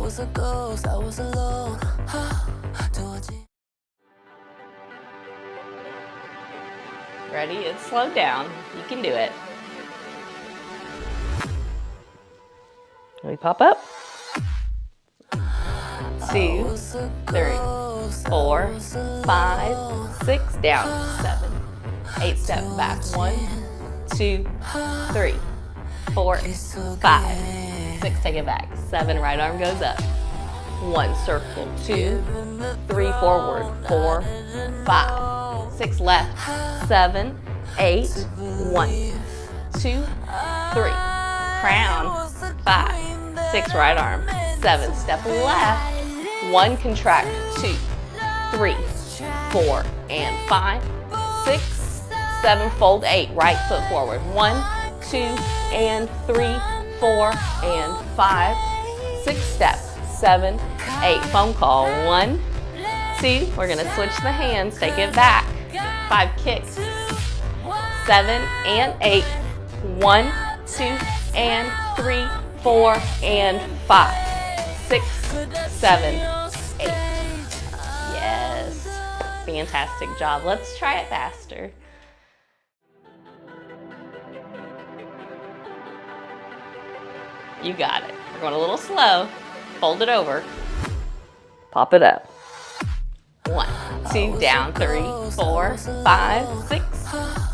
was a ghost, I was alone. Ready? It's slowed down. You can do it. Let me pop up. 2, 3, 4, 5, 6, down, 7, 8, step back, 1, 2, 3, 4, 5, 6, take it back, 7, right arm goes up, 1, circle, 2, 3, forward, 4, 5, 6, left, 7, 8, 1, 2, 3, crown, 5, 6, right arm, 7, step left, 1, contract, 2, 3, 4, and 5, 6, 7, fold, 8, right foot forward, 1, 2, and 3, 4, and 5, 6, step, 7, 8, phone call, 1, 2, we're gonna switch the hands, take it back, 5, kicks, 7, and 8, 1, 2, and 3, 4, and 5, 6, 7, 8. Yes, fantastic job. Let's try it faster. You got it. We're going a little slow. Fold it over. Pop it up. 1, 2, down, 3, 4, 5, 6.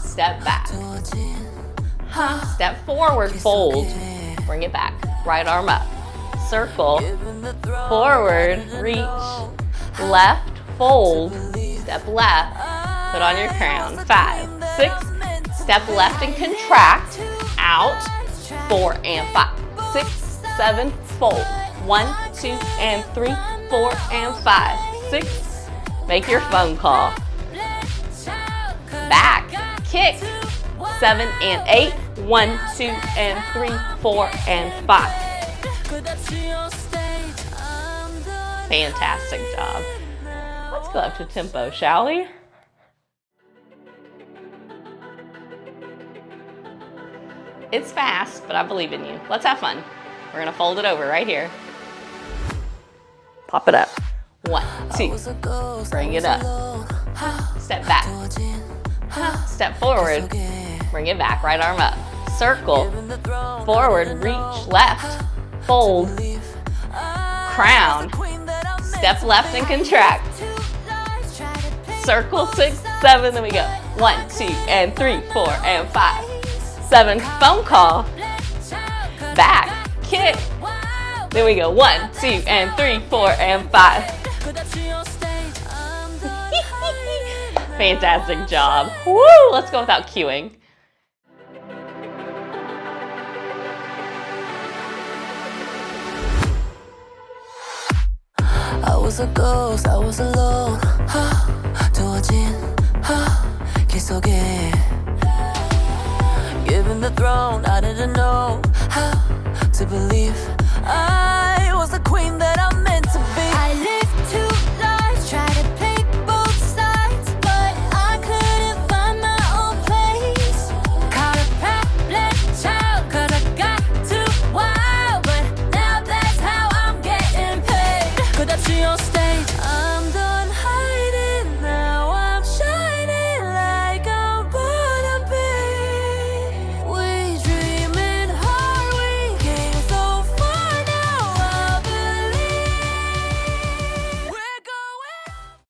Step back. Step forward, fold. Bring it back. Right arm up. Circle. Forward, reach. Left, fold. Step left. Put on your crown. 5, 6. Step left and contract. Out. 4 and 5. 6, 7, fold. 1, 2, and 3, 4, and 5. 6. Make your phone call. Back. Kick. 7 and 8. 1, 2, and 3, 4, and 5. Fantastic job. Let's go up to tempo, shall we? It's fast, but I believe in you. Let's have fun. We're gonna fold it over right here. Pop it up. 1, 2, bring it up. Step back. Step forward. Bring it back, right arm up. Circle. Forward, reach, left. Fold. Crown. Step left and contract. Circle, 6, 7, then we go. 1, 2, and 3, 4, and 5. 7, phone call. Back, kick. Then we go 1, 2, and 3, 4, and 5. Fantastic job. Woo! Let's go without cueing. I was a ghost, I was alone. 두어진 길 속에. Given the throne, I didn't know how to believe.